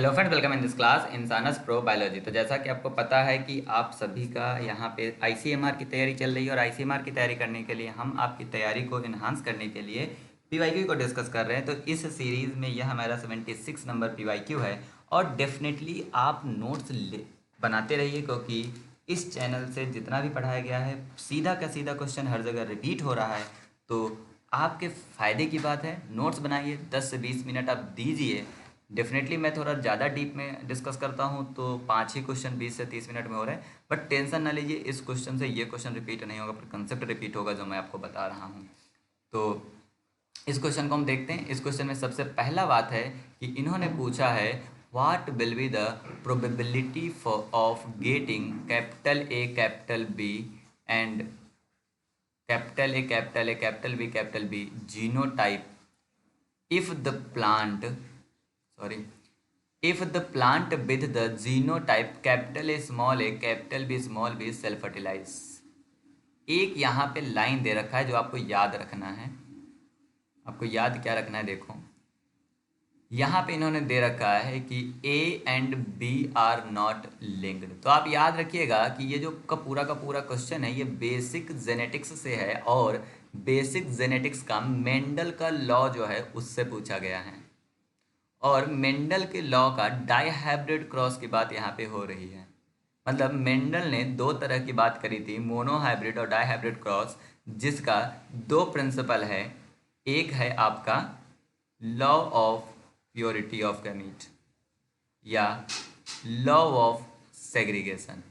Hello friends, welcome in this class in science pro biology. तो जैसा कि आपको पता है कि आप सभी का यहाँ पे आईसीएमआर की तैयारी चल रही है और आईसीएमआर की तैयारी करने के लिए हम आपकी तैयारी को इन्हांस करने के लिए पीवाईक्यू को डिस्कस कर रहे हैं। तो इस सीरीज़ में यह हमारा 76 नंबर पीवाईक्यू है और डेफिनेटली आप नोट्स बनाते रहिए, क्योंकि इस चैनल से जितना भी पढ़ाया गया है सीधा का सीधा क्वेश्चन हर जगह रिपीट हो रहा है। तो आपके फ़ायदे की बात है, नोट्स बनाइए, 10 से 20 मिनट आप दीजिए। डेफिनेटली मैं थोड़ा ज़्यादा डीप में डिस्कस करता हूँ तो 5 ही क्वेश्चन 20 से 30 मिनट में हो रहे हैं, बट टेंशन ना लीजिए, इस क्वेश्चन से ये क्वेश्चन रिपीट नहीं होगा, पर कंसेप्ट रिपीट होगा जो मैं आपको बता रहा हूँ। तो इस क्वेश्चन को हम देखते हैं। इस क्वेश्चन में सबसे पहला बात है कि इन्होंने पूछा है what will be the probability for of getting capital A capital B and capital A capital A capital B genotype if the plant sorry if the plant with the genotype capital A small a capital B small b self fertilize। एक यहाँ पे line दे रखा है जो आपको याद रखना है। आपको याद क्या रखना है, देखो यहाँ पे इन्होंने दे रखा है कि A and B are not linked. तो आप याद रखिएगा कि ये जो का पूरा क्वेश्चन है ये बेसिक जेनेटिक्स से है और बेसिक जेनेटिक्स का मेंडल का लॉ जो है उससे पूछा गया है और मेंडल के लॉ का डाईहाइब्रिड क्रॉस की बात यहाँ पे हो रही है। मतलब मेंडल ने दो तरह की बात करी थी, मोनोहाइब्रिड और डाईहाइब्रिड क्रॉस, जिसका दो प्रिंसिपल है। एक है आपका law of purity of gamete या लॉ ऑफ सेग्रीगेशन,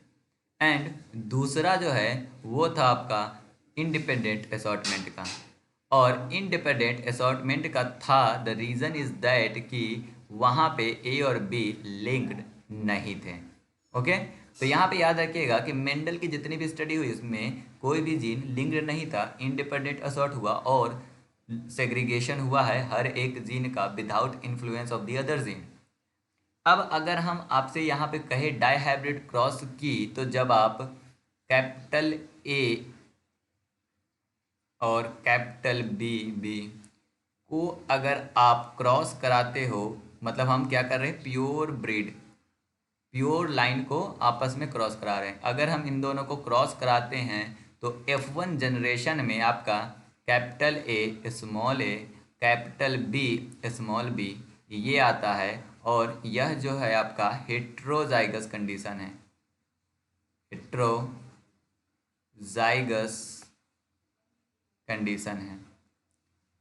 एंड दूसरा जो है वो था आपका इंडिपेंडेंट असॉर्टमेंट का। और इंडिपेंडेंट असॉर्टमेंट का था, द रीज़न इज दैट कि वहाँ पे ए और बी लिंक्ड नहीं थे। ओके, तो यहाँ पे याद रखिएगा कि मेंडल की जितनी भी स्टडी हुई उसमें कोई भी जीन लिंक्ड नहीं था, इंडिपेंडेंट असॉर्ट हुआ और सेग्रीगेशन हुआ है हर एक जीन का without influence of the other gene. अब अगर हम आपसे यहाँ पे कहे डाईहाइब्रिड क्रॉस की, तो जब आप कैपिटल ए और कैपिटल बी को अगर आप क्रॉस कराते हो, मतलब हम क्या कर रहे हैं, प्योर लाइन को आपस में क्रॉस करा रहे हैं। अगर हम इन दोनों को क्रॉस कराते हैं तो F1 जनरेशन में आपका capital A small A capital B small b ये आता है और यह जो है आपका हेट्रोजाइगस कंडीशन है। हेट्रोजाइगस कंडीशन है,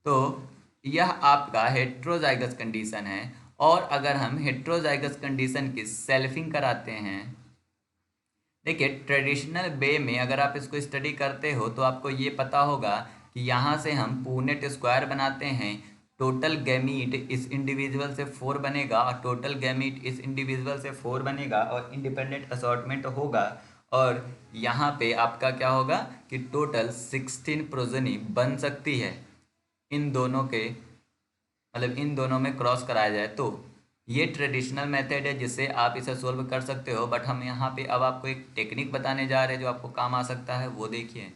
तो यह आपका हेट्रोजाइगस कंडीशन है। और अगर हम हेट्रोजाइगस कंडीशन की सेल्फिंग कराते हैं, देखिए ट्रेडिशनल वे में अगर आप इसको स्टडी करते हो तो आपको ये पता होगा कि यहाँ से हम पूनेट स्क्वायर बनाते हैं, टोटल गैमीट इस इंडिविजुअल से 4 बनेगा और टोटल गैमीट इस इंडिविजुअल से 4 बनेगा और इंडिपेंडेंट असॉर्टमेंट होगा। और यहाँ पे आपका क्या होगा कि टोटल 16 प्रोजनी बन सकती है इन दोनों के, मतलब इन दोनों में क्रॉस कराया जाए। तो ये ट्रेडिशनल मेथड है जिससे आप इसे सोल्व कर सकते हो, बट हम यहाँ पे अब आपको एक टेक्निक बताने जा रहे हैं जो आपको काम आ सकता है। वो देखिए,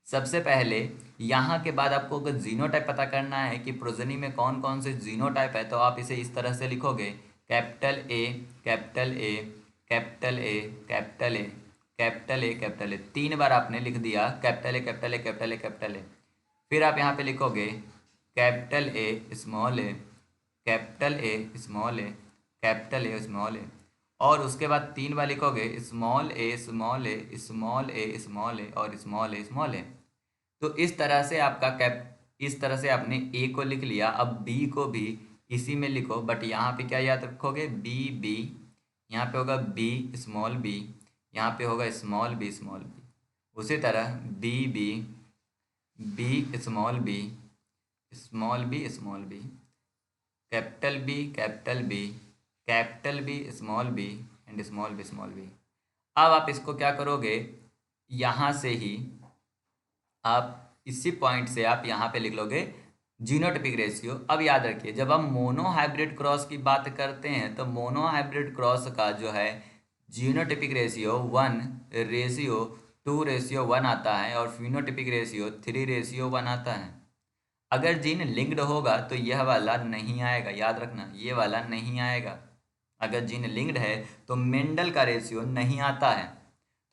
सबसे पहले यहाँ के बाद आपको अगर जीनोटाइप पता करना है कि प्रोजनी में कौन कौन से जीनोटाइप है, तो आप इसे इस तरह से लिखोगे, capital A capital A capital A capital A capital A capital A. 3 बार आपने लिख दिया capital A capital A capital A capital A. फिर आप यहाँ पे लिखोगे capital A small A capital A small A capital A small A, और उसके बाद 3 बार लिखोगे small A small A small A small A और स्मॉल ए स्मॉल ए। तो इस तरह से आपका इस तरह से आपने ए को लिख लिया। अब बी को भी इसी में लिखो, बट यहाँ पे क्या याद रखोगे, बी बी, यहाँ पे होगा बी स्मॉल बी, यहाँ पे होगा स्मॉल बी स्मॉल बी। उसी तरह b b b small b small b small b, capital B capital B capital B small b and small b small b. अब आप इसको क्या करोगे, यहाँ से ही आप इसी पॉइंट से आप यहाँ पे लिख लोगे जीनोटाइपिक रेशियो। अब याद रखिए, जब हम मोनोहाइब्रिड क्रॉस की बात करते हैं तो मोनोहाइब्रिड क्रॉस का जो है जीनोटाइपिक रेशियो 1:2:1 आता है और फिनोटाइपिक रेशियो 3:1 आता है। अगर जीन लिंक्ड होगा तो यह वाला नहीं आएगा, याद रखना ये वाला नहीं आएगा। अगर जीन लिंक्ड है तो मेंडल का रेशियो नहीं आता है।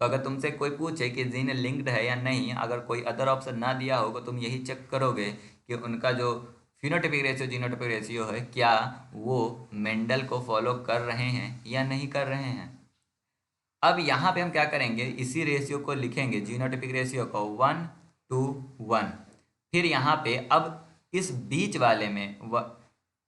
तो अगर तुमसे कोई पूछे कि जीन लिंक्ड है या नहीं, अगर कोई अदर ऑप्शन ना दिया होगा, तुम यही चेक करोगे कि उनका जो फिनोटाइपिक रेशियो जीनोटाइपिक रेशियो है, क्या वो मेंडल को फॉलो कर रहे हैं या नहीं कर रहे हैं। अब यहाँ पे हम क्या करेंगे, इसी रेशियो को लिखेंगे, जीनोटाइपिक रेशियो को 1:1। फिर यहाँ पे अब इस बीच वाले में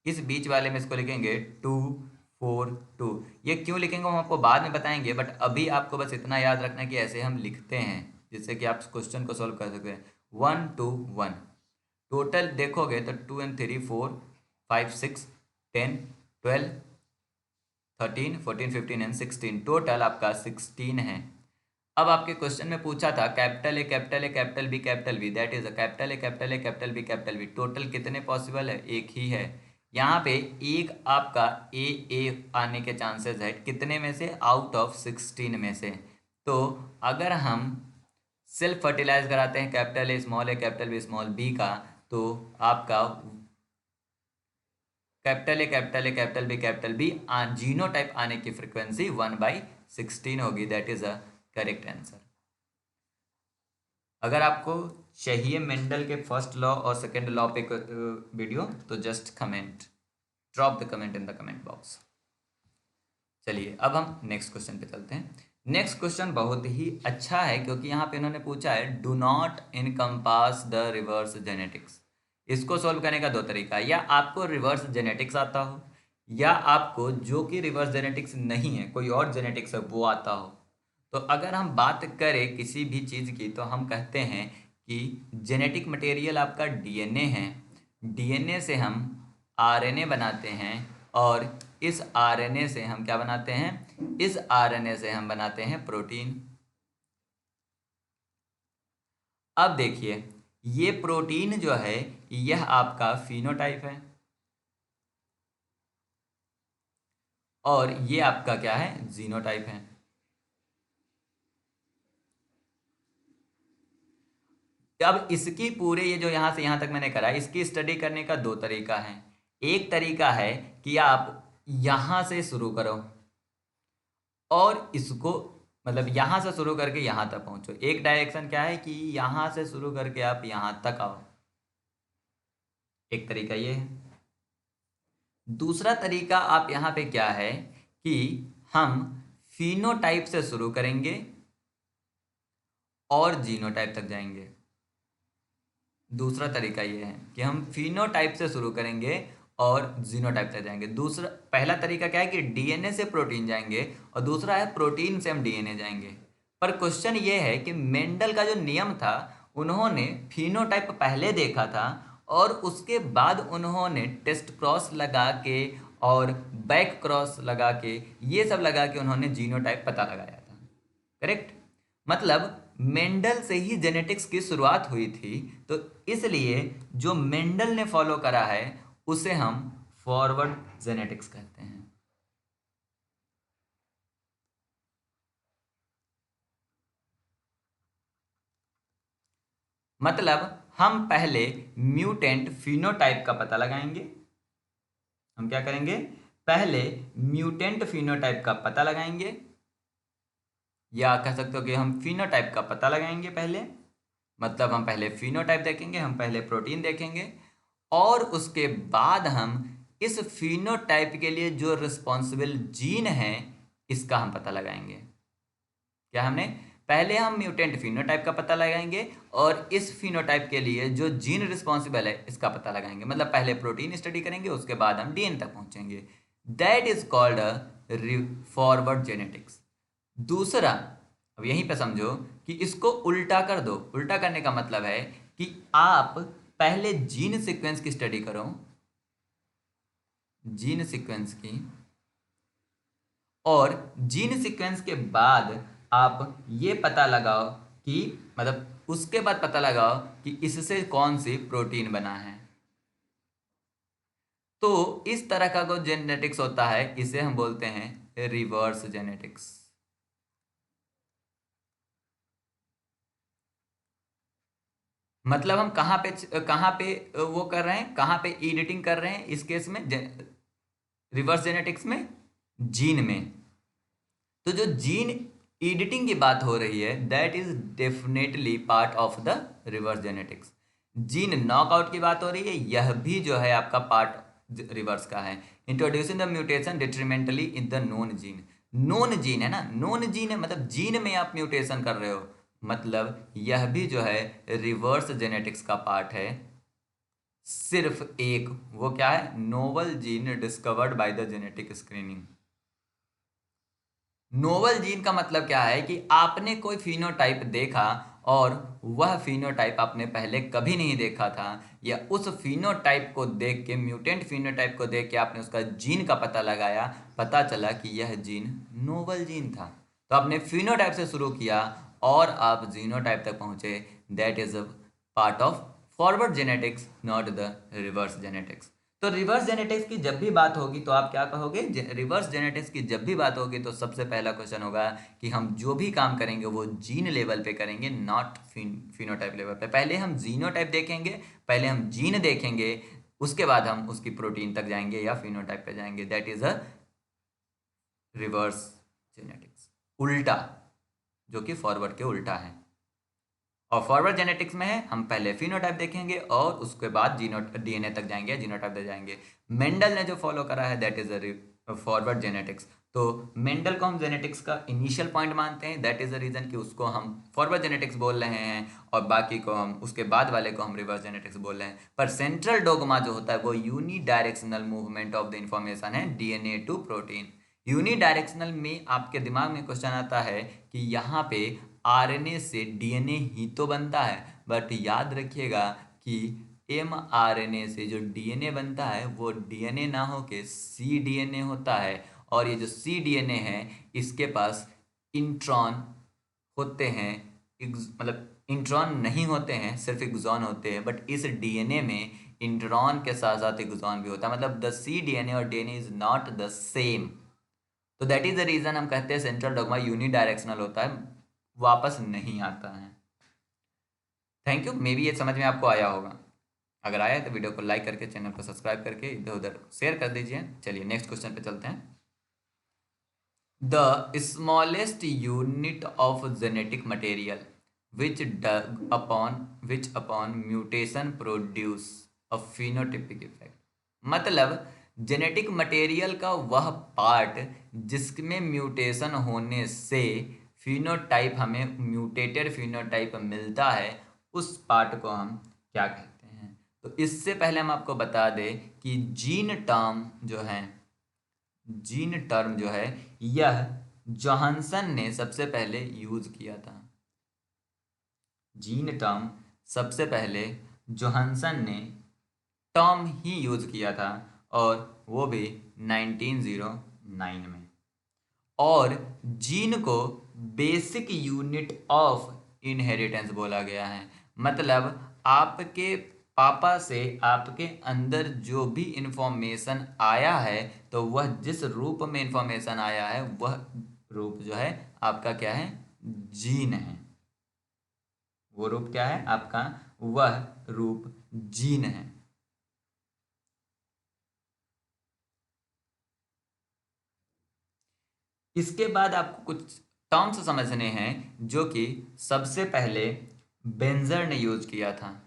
इस बीच वाले में इसको लिखेंगे 2:4:2। ये क्यों लिखेंगे हम आपको बाद में बताएंगे, बट अभी आपको बस इतना याद रखना कि ऐसे हम लिखते हैं जिससे कि आप क्वेश्चन को सोल्व कर सकते हैं। 1:1 टोटल देखोगे तो 2 and 3 4 5 6 10 12 13 14 15 एंड 16, टोटल आपका 16 है। अब आपके क्वेश्चन में पूछा था capital A capital A capital B capital B, that is a capital A capital A capital B capital B, total कितने पॉसिबल है, एक ही है। यहाँ पे एक आपका ए आने के चांसेस है कितने में से, आउट ऑफ 16 में से। तो अगर हम सेल्फ फर्टिलाइज कराते हैं capital A capital B small b का, तो आपका capital A capital A capital B genotype आने की फ्रीक्वेंसी 1/16 होगी, that is a correct answer. अगर आपको चाहिए मेंडल के फर्स्ट लॉ और सेकंड लॉ पे वीडियो, तो just comment, drop the comment in the comment box. चलिए अब हम नेक्स्ट क्वेश्चन पे चलते हैं। नेक्स्ट क्वेश्चन बहुत ही अच्छा है क्योंकि यहाँ पे इन्होंने पूछा है do not encompass the reverse genetics. इसको सॉल्व करने का दो तरीका है, या आपको रिवर्स जेनेटिक्स आता हो, या आपको जो कि रिवर्स जेनेटिक्स नहीं है कोई और जेनेटिक्स है वो आता हो। तो अगर हम बात करें किसी भी चीज़ की, तो हम कहते हैं कि जेनेटिक मटेरियल आपका डीएनए है, डीएनए से हम आरएनए बनाते हैं, और इस आरएनए से हम क्या बनाते हैं, इस आरएनए से हम बनाते हैं प्रोटीन। अब देखिए ये प्रोटीन जो है यह आपका फिनोटाइप है, और ये आपका क्या है, जीनोटाइप है। अब इसकी पूरे ये जो यहाँ से यहाँ तक मैंने करा, इसकी स्टडी करने का दो तरीका है। एक तरीका है कि आप यहाँ से शुरू करो और इसको, मतलब यहाँ से शुरू करके यहाँ तक पहुँचो। एक डायरेक्शन क्या है कि यहाँ से शुरू करके आप यहाँ तक आओ, एक तरीका ये है। दूसरा तरीका आप यहाँ पे क्या है कि हम फिनोटाइप से शुरू करेंगे और जीनोटाइप तक जाएंगे। दूसरा तरीका ये है कि हम फिनोटाइप से शुरू करेंगे और जीनोटाइप तक जाएंगे। दूसरा, पहला तरीका क्या है कि डीएनए से प्रोटीन जाएंगे, और दूसरा है प्रोटीन से हम डीएनए जाएंगे। पर क्वेश्चन ये है कि मेंडल का जो नियम था, उन्होंने फिनोटाइप पहले देखा था और उसके बाद उन्होंने टेस्ट क्रॉस लगा के और बैक क्रॉस लगा के, ये सब लगा के उन्होंने जीनोटाइप पता लगाया था। करेक्ट, मतलब मेंडल से ही जेनेटिक्स की शुरुआत हुई थी, तो इसलिए जो मेंडल ने फॉलो करा है उसे हम फॉरवर्ड जेनेटिक्स कहते हैं। मतलब हम पहले म्यूटेंट फिनोटाइप का पता लगाएंगे। हम क्या करेंगे, पहले म्यूटेंट फिनोटाइप का पता लगाएंगे, या कह सकते हो कि हम फिनोटाइप का पता लगाएंगे पहले। मतलब हम पहले फिनोटाइप देखेंगे, हम पहले प्रोटीन देखेंगे, और उसके बाद हम इस फिनोटाइप के लिए जो रिस्पॉन्सिबल जीन है इसका हम पता लगाएंगे। क्या हमने, पहले हम म्यूटेंट फिनोटाइप का पता लगाएंगे और इस फिनोटाइप के लिए जो जीन रिस्पॉन्सिबल है इसका पता लगाएंगे। मतलब पहले प्रोटीन स्टडी करेंगे, उसके बाद हम डीएनए तक पहुंचेंगे। That is called a forward genetics. दूसरा, अब यहीं पे समझो कि इसको उल्टा कर दो। उल्टा करने का मतलब है कि आप पहले जीन सीक्वेंस की स्टडी करो, जीन सीक्वेंस की, और जीन सीक्वेंस के बाद आप ये पता लगाओ कि, मतलब उसके बाद पता लगाओ कि इससे कौन सी प्रोटीन बना है। तो इस तरह का जो जेनेटिक्स होता है इसे हम बोलते हैं रिवर्स जेनेटिक्स। मतलब हम कहाँ पे वो कर रहे हैं, कहाँ पे एडिटिंग कर रहे हैं इस केस में, रिवर्स जेनेटिक्स में जीन में। तो जो जीन एडिटिंग की बात हो रही है that is definitely part of the reverse genetics. Gene knockout की बात हो रही है, यह भी जो है आपका पार्ट रिवर्स का है। Introducing the mutation detrimentally in the known gene. Known gene है ना, नोन जीन है मतलब जीन में आप म्यूटेशन कर रहे हो, मतलब यह भी जो है रिवर्स जेनेटिक्स का पार्ट है। सिर्फ एक, वो क्या है, novel gene discovered by the genetic screening. Novel gene का मतलब क्या है कि आपने कोई फिनोटाइप देखा और वह फिनोटाइप आपने पहले कभी नहीं देखा था, या उस फिनोटाइप को देख के, म्यूटेंट फिनोटाइप को देख के आपने उसका जीन का पता लगाया, पता चला कि यह जीन नोवल जीन था। तो आपने फिनोटाइप से शुरू किया और आप जीनोटाइप तक पहुंचे। That is a part of forward genetics, not the reverse genetics. तो रिवर्स जेनेटिक्स की जब भी बात होगी तो आप क्या कहोगे, रिवर्स जेनेटिक्स की जब भी बात होगी तो सबसे पहला क्वेश्चन होगा कि हम जो भी काम करेंगे वो जीन लेवल पे करेंगे, नॉट फिनोटाइप लेवल पे। पहले हम जीनोटाइप देखेंगे, पहले हम जीन देखेंगे, उसके बाद हम उसकी प्रोटीन तक जाएंगे या फिनोटाइप पे जाएंगे। That is a reverse genetics, उल्टा, जो कि फॉरवर्ड के उल्टा है। और फॉरवर्ड जेनेटिक्स में है हम पहले फिनोटाइप देखेंगे और उसके बाद डीएनए तक जाएंगे, जीनोटाइप तक जाएंगे। मेंडल ने जो फॉलो करा है that is a forward genetics. तो मेंडल को हम जेनेटिक्स का इनिशियल पॉइंट मानते हैं, दैट इज द रीजन कि उसको हम फॉरवर्ड जेनेटिक्स बोल रहे हैं, और बाकी को हम, उसके बाद वाले को हम रिवर्स जेनेटिक्स बोल रहे हैं। पर सेंट्रल डोगमा जो होता है वो unidirectional movement of the information है, DNA to protein. Unidirectional में आपके दिमाग में क्वेश्चन आता है कि यहाँ पे आरएनए से डीएनए ही तो बनता है, बट याद रखिएगा कि एमआरएनए से जो डीएनए बनता है वो डीएनए ना हो के सी डीएनए होता है। और ये जो सी डीएनए है इसके पास इंट्रॉन होते हैं, मतलब इंट्रॉन नहीं होते हैं, सिर्फ एक्सॉन होते हैं। बट इस डीएनए में इंट्रॉन के साथ साथ एक्सॉन भी होता है, मतलब द सी डीएनए और DNA is not the same. तो दैट इज द रीजन हम कहते हैं सेंट्रल डोग्मा यूनी डायरेक्शनल होता है, वापस नहीं आता है। थैंक यू, मे बी ये समझ में आपको आया होगा। अगर आया है तो वीडियो को लाइक करके, चैनल को सब्सक्राइब करके इधर उधर शेयर कर दीजिए। चलिए नेक्स्ट क्वेश्चन पे चलते हैं। The smallest unit of genetic material which upon mutation produce a phenotypic effect. मतलब जेनेटिक मटेरियल का वह पार्ट जिसमें म्यूटेशन होने से फिनोटाइप, हमें म्यूटेटेड फिनोटाइप मिलता है, उस पार्ट को हम क्या कहते हैं। तो इससे पहले हम आपको बता दें कि जीन टर्म जो है, जीन टर्म जो है यह जॉनसन ने सबसे पहले यूज किया था। जीन टर्म सबसे पहले जोहानसन ने टर्म ही यूज किया था, और वो भी 1909 में। और जीन को बेसिक यूनिट ऑफ इनहेरिटेंस बोला गया है, मतलब आपके पापा से आपके अंदर जो भी इंफॉर्मेशन आया है, तो वह जिस रूप में इंफॉर्मेशन आया है वह रूप जो है आपका क्या है, जीन है। वो रूप क्या है आपका, वह रूप जीन है। इसके बाद आपको कुछ टर्म्स समझने हैं जो कि सबसे पहले बेंजर ने यूज किया था।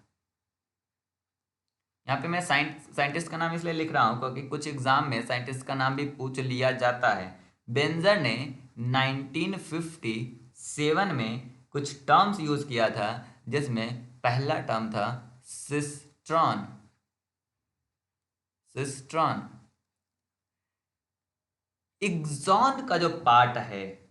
यहाँ पे मैं साइंटिस्ट का नाम इसलिए लिख रहा हूँ क्योंकि कुछ एग्जाम में साइंटिस्ट का नाम भी पूछ लिया जाता है। बेंजर ने 1957 में कुछ टर्म्स यूज किया था, जिसमें पहला टर्म था सिस्ट्रॉन। सिस्ट्रॉन एक्सॉन का जो पार्ट है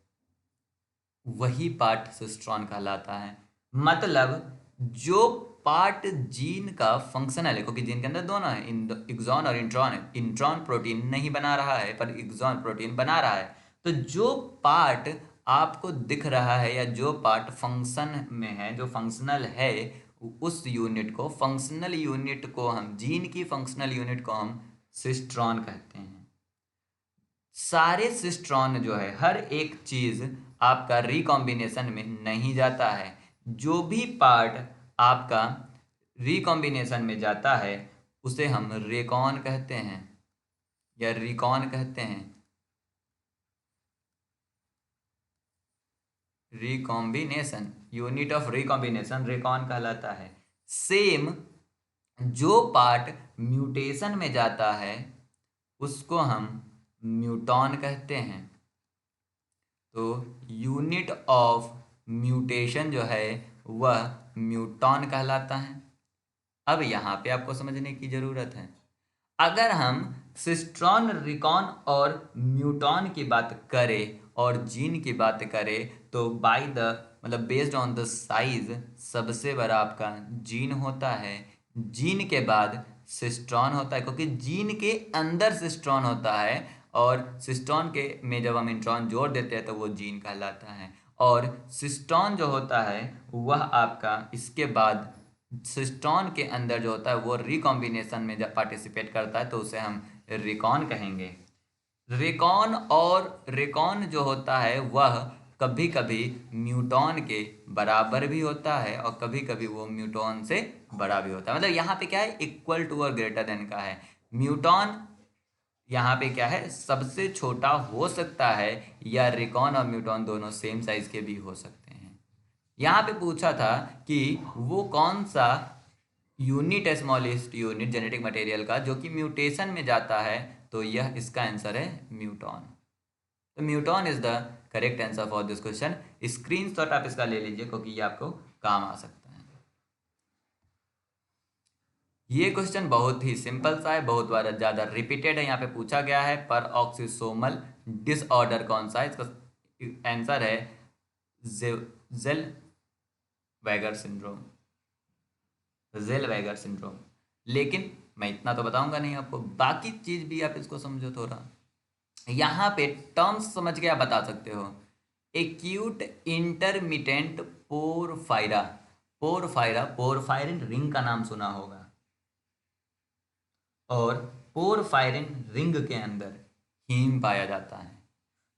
वही पार्ट सिस्ट्रॉन कहलाता है। मतलब जो पार्ट जीन का फंक्शनल है, क्योंकि जीन के अंदर दोनों है, एक्सॉन और इंट्रॉन है। इंट्रॉन प्रोटीन नहीं बना रहा है पर एक्सॉन प्रोटीन बना रहा है। तो जो पार्ट आपको दिख रहा है या जो पार्ट फंक्शन में है, जो फंक्शनल है, उस यूनिट को, फंक्शनल यूनिट को हम, जीन की फंक्शनल यूनिट को हम सिस्ट्रॉन कहते हैं। सारे सिस्ट्रॉन जो है, हर एक चीज आपका रिकॉम्बिनेशन में नहीं जाता है। जो भी पार्ट आपका रिकॉम्बिनेशन में जाता है उसे हम रेकॉन कहते हैं या रिकॉन कहते हैं। Recombination, unit of recombination recon कहलाता है। सेम जो पार्ट म्यूटेशन में जाता है उसको हम म्यूटॉन कहते हैं। तो यूनिट ऑफ म्यूटेशन जो है वह म्यूटॉन कहलाता है। अब यहाँ पे आपको समझने की ज़रूरत है, अगर हम सिस्ट्रॉन, रिकॉन और म्यूटॉन की बात करें और जीन की बात करें तो बाय द मतलब बेस्ड ऑन द साइज सबसे बड़ा आपका जीन होता है। जीन के बाद सिस्ट्रॉन होता है, क्योंकि जीन के अंदर सिस्ट्रॉन होता है और सिस्ट्रॉन के में जब हम इंट्रॉन जोड़ देते हैं तो वो जीन कहलाता है। और सिस्ट्रॉन जो होता है वह आपका इसके बाद सिस्टॉन के अंदर जो होता है वो रिकॉम्बिनेशन में जब पार्टिसिपेट करता है तो उसे हम रिकॉन कहेंगे। रिकॉन जो होता है वह कभी कभी म्यूटॉन के बराबर भी होता है और कभी कभी वो म्यूटॉन से बड़ा भी होता है। मतलब यहाँ पे क्या है, इक्वल टू और ग्रेटर देन का है। म्यूटॉन यहाँ पे क्या है, सबसे छोटा हो सकता है, या रिकॉन और म्यूटॉन दोनों सेम साइज के भी हो सकते हैं। यहाँ पे पूछा था कि वो कौन सा यूनिट है, स्मॉलेस्ट यूनिट जेनेटिक मटेरियल का जो कि म्यूटेशन में जाता है, तो यह इसका आंसर है म्यूटॉन। तो muton is the correct answer for this question. Screenshot आप इसका ले लीजिए क्योंकि ये आपको काम आ सकता है। ये क्वेश्चन बहुत ही सिंपल सा है, बहुत बार ज़्यादा रिपीटेड है। यहाँ पे पूछा गया है पर ऑक्सिसोमल डिसऑर्डर कौन सा है, इसका आंसर है ज़ेलवेगर सिंड्रोम, ज़ेलवेगर सिंड्रोम। लेकिन मैं इतना तो बताऊंगा नहीं आपको, बाकी चीज़ भी आप इसको समझो थोड़ा। यहाँ पे टर्म्स समझ के आप बता सकते हो। Acute intermittent porphyra, porphyrin ring का नाम सुना होगा, और पोरफायरिन रिंग के अंदर हीम पाया जाता है।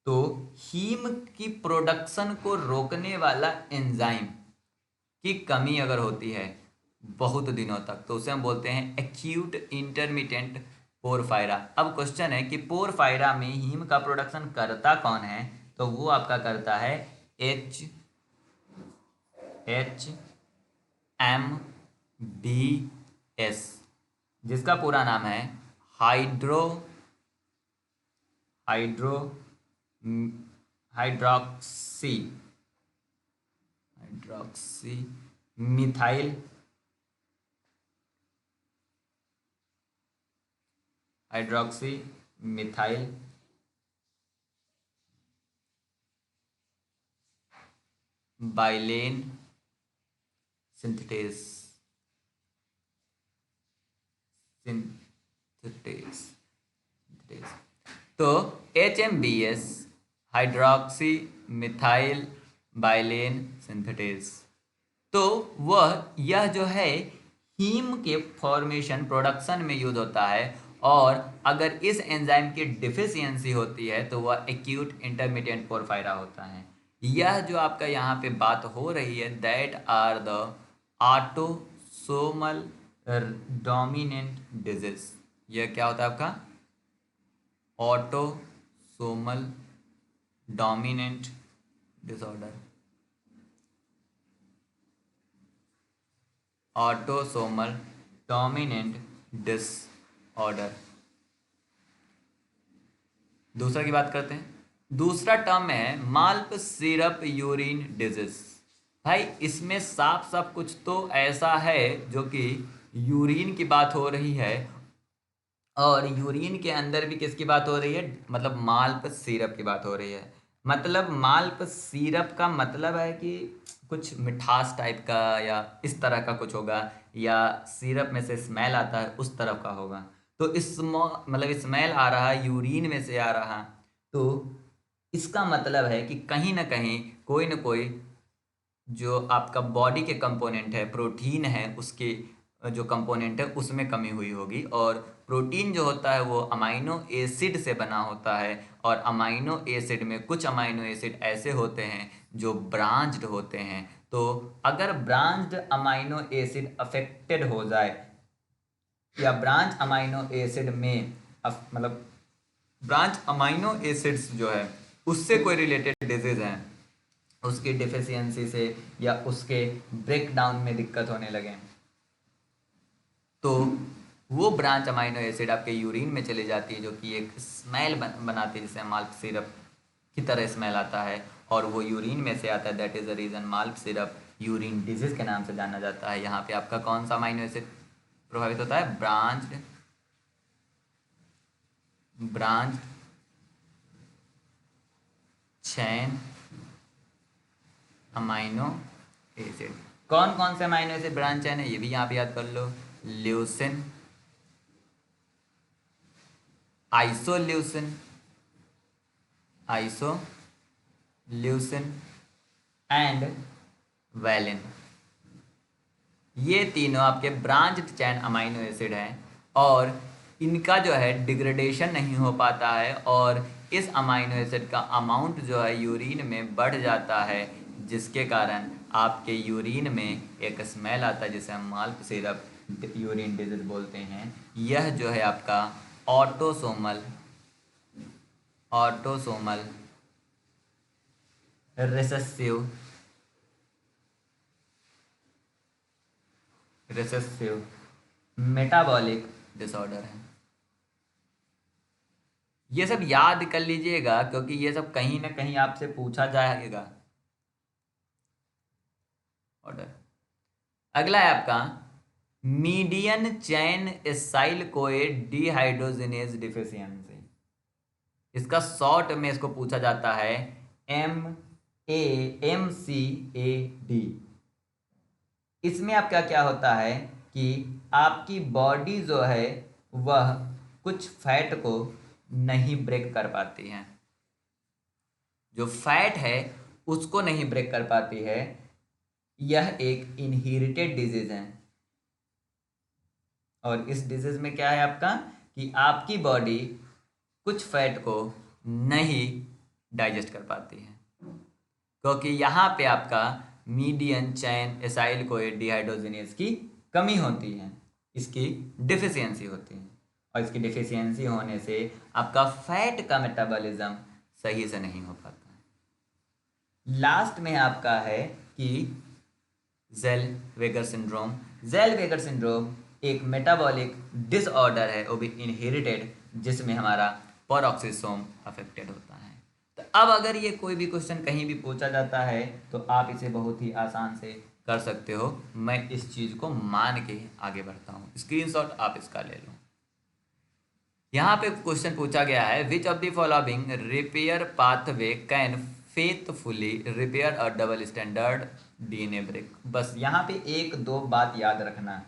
तो हीम की प्रोडक्शन को रोकने वाला एंजाइम की कमी अगर होती है बहुत दिनों तक तो उसे हम बोलते हैं एक्यूट इंटरमिटेंट पोरफायरा। अब क्वेश्चन है कि पोरफायरा में हीम का प्रोडक्शन करता कौन है, तो वो आपका करता है HMBS, जिसका पूरा नाम है हाइड्रोक्सी मिथाइल बाइलेन सिंथेटेस। तो HMBS hydroxy methyl bylane synthetase, तो यह जो है हीम के फॉर्मेशन प्रोडक्शन में यूज होता है, और अगर इस एंजाइम की डिफिशियंसी होती है तो वह एक्यूट इंटरमीडिएट पोरफायरा होता है। यह जो आपका यहाँ पे बात हो रही है that are the autosomal dominant disease, यह क्या होता है आपका autosomal dominant disorder, autosomal dominant disorder. दूसरा की बात करते हैं। दूसरा टर्म है माल्प सिरप यूरिन डिजीज। भाई इसमें साफ साफ कुछ तो ऐसा है जो कि यूरिन की बात हो रही है, और यूरिन के अंदर भी किसकी बात हो रही है, मतलब माल्प सिरप की बात हो रही है। मतलब माल्प सिरप का मतलब है कि कुछ मिठास टाइप का या इस तरह का कुछ होगा, या सिरप में से स्मेल आता है उस तरफ का होगा। तो मतलब स्मेल आ रहा है यूरिन में से आ रहा, तो इसका मतलब है कि कहीं ना कहीं कोई ना कोई जो आपका बॉडी के कंपोनेंट है, प्रोटीन है, उसके जो कंपोनेंट है उसमें कमी हुई होगी। और प्रोटीन जो होता है वो अमाइनो एसिड से बना होता है, और अमाइनो एसिड में कुछ अमाइनो एसिड ऐसे होते हैं जो ब्रांच्ड होते हैं। तो अगर ब्रांच्ड अमाइनो एसिड अफेक्टेड हो जाए, या ब्रांच अमाइनो एसिड में मतलब ब्रांच अमाइनो एसिड्स जो है उससे कोई रिलेटेड डिजीज है, उसकी डिफिशियंसी से या उसके ब्रेकडाउन में दिक्कत होने लगे, तो वो ब्रांच अमाइनो एसिड आपके यूरिन में चली जाती है, जो कि एक स्मेल बनाती है, जिससे माल्ट सिरप की तरह स्मेल आता है, और वो यूरिन में से आता है। That is the reason malt syrup urine disease के नाम से जाना जाता है। यहाँ पे आपका कौन सा अमाइनो एसिड प्रभावित होता है? ब्रांच चैन अमाइनो एसिड। कौन कौन से अमाइनो एसिड ब्रांच चैन है, ये भी यहाँ पे याद कर लो। Leucine, isoleucine and valine. ये तीनों आपके ब्रांच्ड चैन अमाइनो एसिड हैं, और इनका जो है डिग्रेडेशन नहीं हो पाता है, और इस अमाइनो एसिड का अमाउंट जो है यूरिन में बढ़ जाता है, जिसके कारण आपके यूरिन में एक स्मेल आता है, जिसे हम माल्ट सिरप यूरिन डिजीज बोलते हैं। यह जो है आपका ऑटोसोमल रिसेसिव मेटाबॉलिक डिसऑर्डर है। ये सब याद कर लीजिएगा, क्योंकि ये सब कहीं ना कहीं आपसे पूछा जाएगा। ऑर्डर अगला है आपका मीडियन चैन एसाइल कोए डिहाइड्रोजिनेज डिफिशियंसी। इसका शॉर्ट में इसको पूछा जाता है MCAD। इसमें आपका क्या होता है कि आपकी बॉडी जो है वह कुछ फैट को नहीं ब्रेक कर पाती है, जो फैट है उसको नहीं ब्रेक कर पाती है। यह एक इनहेरिटेड डिजीज है, और इस डिजीज में क्या है आपका कि आपकी बॉडी कुछ फैट को नहीं डाइजेस्ट कर पाती है, क्योंकि यहाँ पे आपका मीडियन चैन एसाइल कोए डिहाइड्रोजिनेज की कमी होती है, इसकी डिफिशियंसी होती है, और इसकी डिफिशियंसी होने से आपका फैट का मेटाबॉलिज्म सही से नहीं हो पाता है। लास्ट में आपका है कि ज़ेलवेगर सिंड्रोम एक मेटाबॉलिक डिसऑर्डर है, वो भी इनहेरिटेड, जिसमें हमारा पेरोक्सिसोम अफेक्टेड होता है। तो अब अगर ये कोई भी क्वेश्चन कहीं भी पूछा जाता है तो आप इसे बहुत ही आसान से कर सकते हो। मैं इस चीज़ को मान के आगे बढ़ता हूँ, स्क्रीनशॉट आप इसका ले लो। यहाँ पे क्वेश्चन पूछा गया है, which of the following repair pathway can faithfully repair a double standard DNA break. बस यहाँ पे एक दो बात याद रखना।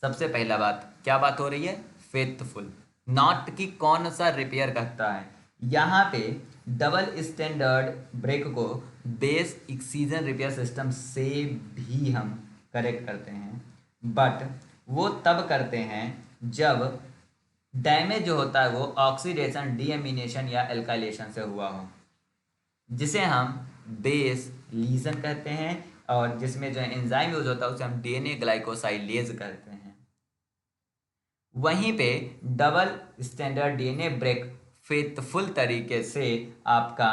सबसे पहला बात, क्या बात हो रही है? फेथफुल, नॉट की कौन सा रिपेयर करता है। यहाँ पे डबल स्टैंडर्ड ब्रेक को बेस एक्सीजन रिपेयर सिस्टम से भी हम करेक्ट करते हैं, बट वो तब करते हैं जब डैमेज जो होता है वो ऑक्सीडेशन, डीएमिनेशन या एल्काइलेशन से हुआ हो, जिसे हम बेस लीजन कहते हैं, और जिसमें जो एंजाइम यूज होता है उसे हम DNA ग्लाइकोसाइलेज कहते हैं। वहीं पे double standard DNA break faithful तरीके से आपका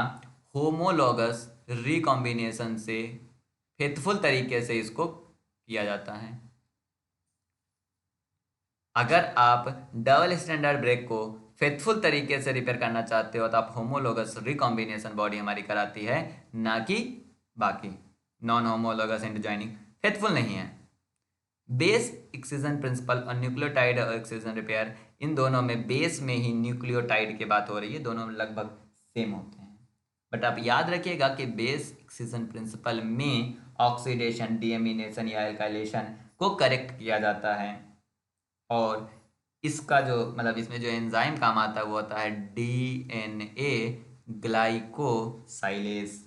होमोलॉगस रिकॉम्बिनेशन से फेथफुल तरीके से इसको किया जाता है। अगर आप डबल स्टैंडर्ड ब्रेक को फेथफुल तरीके से रिपेयर करना चाहते हो तो आप होमोलोगस रिकॉम्बिनेशन बॉडी हमारी कराती है, ना कि बाकी नॉन होमोलोगस इंटरजॉइनिंग फेथफुल नहीं है। बेस एक्सीजन प्रिंसिपल और न्यूक्लियोटाइड एक्सीजन रिपेयर, इन दोनों में बेस में ही न्यूक्लियोटाइड की बात हो रही है, दोनों लगभग सेम होते हैं। बट आप याद रखिएगा कि बेस एक्सीजन प्रिंसिपल में ऑक्सीडेशन, डीएमिनेशन या एल्काइलेशन को करेक्ट किया जाता है, और इसका जो मतलब इसमें जो एंजाइम काम आता है वो होता है DNA ग्लाइकोसाइलेज।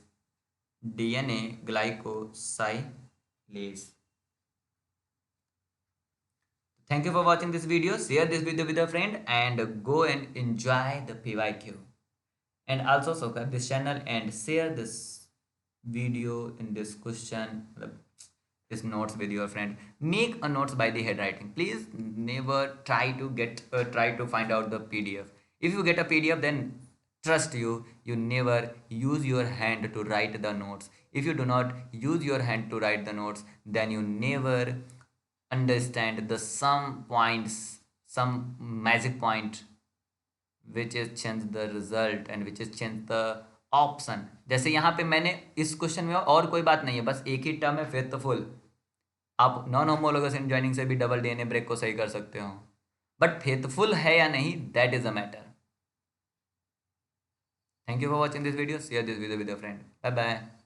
Thank you for watching this video. Share this video with a friend and go and enjoy the PYQ. And also subscribe this channel and share this video in this question, this notes with your friend. Make a notes by the head writing. Please never try to find out the PDF. If you get a PDF, then trust you, you never use your hand to write the notes. If you do not use your hand to write the notes, then you never understand the some points, some magic point which is change the result and which is change the option. जैसे यहाँ पे मैंने इस question में और कोई बात नहीं है, बस एक ही टर्म है फेथफुल. आप नॉन होमोलोगस इन ज्वाइनिंग से भी डबल डीएनए ब्रेक को सही कर सकते हो, बट फेथफुल है या नहीं, that is a matter. Thank you for watching this video. Share this video with your friend. Bye bye.